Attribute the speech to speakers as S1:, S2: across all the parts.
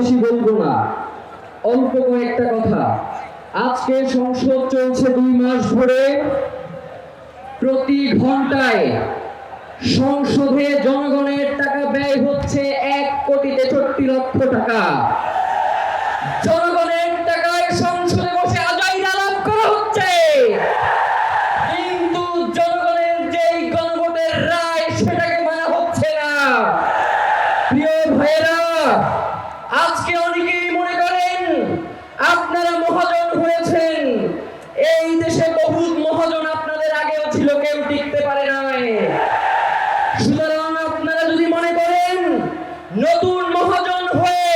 S1: বেশি বলবো না, অল্প কয়েকটা কথা। আজকে সংসদ চলছে 2 মাস ধরে। প্রতি ঘন্টায় সংসদে জনগণের টাকা ব্যয় হচ্ছে 1,63,00,000 টাকা। জনগণের টাকায় সংসদে বসে আজাইর আলাপ করা হচ্ছে, কিন্তু জনগণের যেই গণভোটের রায় সেটাকে মানা হচ্ছে না। প্রিয় ভাইয়েরা, আজকে অনেকেই মনে করেন আপনারা মহাজন হয়েছেন। এই দেশে বহুত মহাজন আপনাদের আগেও ছিল, কেউ টিকতে পারে নাই। সুতরাং আপনারা যদি মনে করেন নতুন মহাজন হয়ে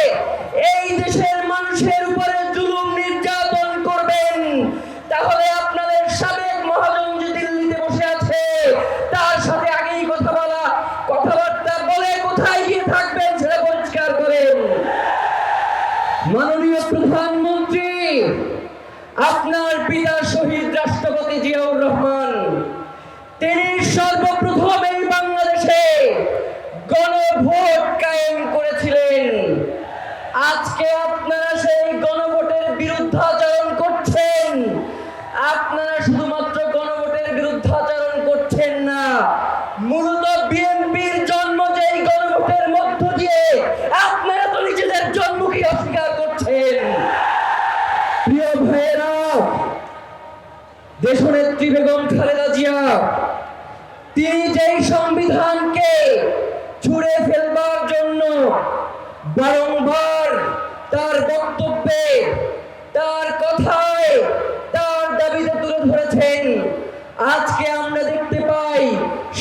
S1: এই দেশের মানুষের উপরে জুলুম নির্যাতন করবেন, তাহলে আপনাদের সাবেক মহাজন যে দিল্লিতে বসে আছে তার সাথে আগেই কথাবার্তা বলে কোথায় গিয়ে থাকবেন সেটা পরিষ্কার করেন। মাননীয় প্রধানমন্ত্রী, আপনার পিতা শহীদ রাষ্ট্রপতি জিয়াউর রহমান, তিনি সর্বপ্রথম এই বাংলাদেশে গণভোট কায়েম করেছিলেন। আজকে আপনারা সেই গণভোটের বিরুদ্ধাচরণ করছেন। আপনারা শুধুমাত্র গণভোটের বিরুদ্ধাচরণ করছেন না, মূলত বিএনপির জন্ম যেই গণভোটের মধ্য দিয়ে, আপনারা তো নিজেদের জন্মকে অস্বীকার করছেন। প্রিয় ভাইয়েরা, দেশনেত্রী বেগম খালেদা জিয়া, তিনি যেই সংবিধানকে ছুঁড়ে ফেলবার জন্য বারংবার তার বক্তব্যে, তার কথায়, তার দাবিতে তুলে ধরেছেন, আজকে আমরা দেখতে পাই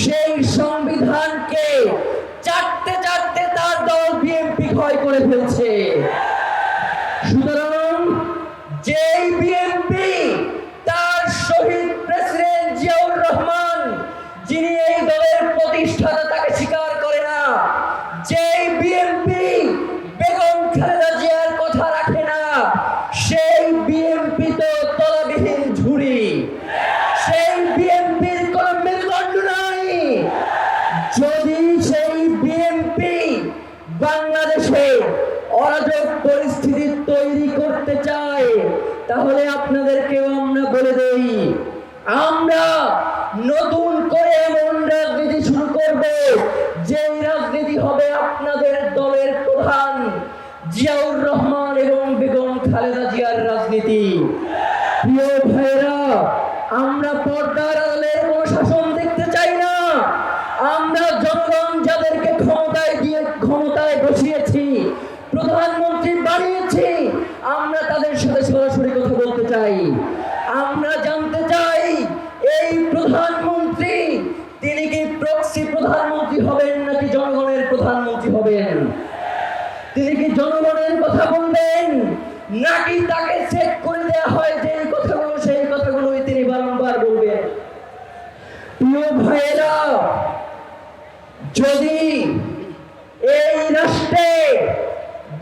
S1: সেই সংবিধানকে চাটতে চাটতে তার দল বিএনপি ক্ষয় করে ফেলছে। সুতরাং যেই বিএনপি তার শহীদ প্রেসিডেন্ট জিয়াউর রহমান, যিনি এই দলের প্রতিষ্ঠাতা, তাকে স্বীকার করে না, যেই বিএনপি বেগম খালেদা জিয়ার কথা রাখে না, সেই বিএনপি তো তলাবিহীন ঝুড়ি, সেই বিএনপির কোন মেরুদণ্ড নাই। যদি সেই বিএনপি বাংলাদেশে অরাজক পরিস্থিতি তৈরি করতে চায়, তাহলে আপনাদেরকেও আমরা বলে দেই, আমরা নতুন করে এমন রাজনীতি শুরু করব, যে রাজনীতি হবে আপনাদের দলের প্রধান জিয়াউর রহমান এবং বেগম খালেদা জিয়ার রাজনীতি। প্রিয় ভাইরা, আমরা পর্দার আড়ালের কোন শাসন দেখতে চাই না। আমরা জনগণ যাদেরকে ক্ষমতায় বসিয়েছি, প্রধানমন্ত্রী বানিয়েছি, আমরা তাদের সাথে সরাসরি কথা বলতে চাই। আমরা জানতে চাই এই প্রধানমন্ত্রী, তিনি কি প্রক্সি প্রধানমন্ত্রী হবেন নাকি জনগণের প্রধানমন্ত্রী হবেন? তিনি কি জনগণের কথা বলবেন নাকি তাকে চেক করে দেওয়া হয় যে এই কথাগুলো সেই কথাগুলোই তিনি বারংবার বলবেন? প্রিয় ভাইয়েরা, যদি এই রাষ্ট্রে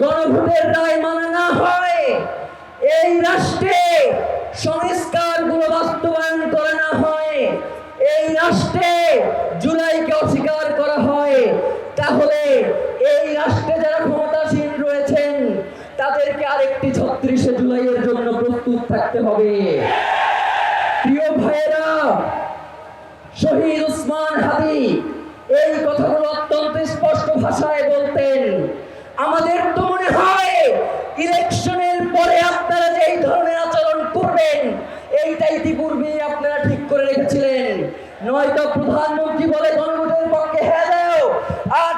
S1: গণভোটের রায় মানা না হয়, এই রাষ্ট্রে সংস্কারগুলো বাস্তবায়ন করা না হয়, এই রাষ্ট্রে জুলাইকে অস্বীকার করা হয়, তাহলে এই রাষ্ট্রে যারা ক্ষমতাসীন রয়েছেন তাদেরকে আরেকটি 36শে জুলাইয়ের জন্য প্রস্তুত থাকতে হবে। প্রিয় ভাইয়েরা, শহীদ ওসমান হাদি এই কথাগুলো অত্যন্ত স্পষ্ট ভাষায় বলতেন। আমাদের তো মনে হয় ইলেকশনের পরে আপনারা যে এই ধরনের আচরণ করবেন, এইটা ইতিপূর্বেই আপনারা ঠিক করে রেখেছিলেন। নয়তো প্রধানমন্ত্রী বলে গণভোটের পক্ষে হ্যাঁ দাও, আর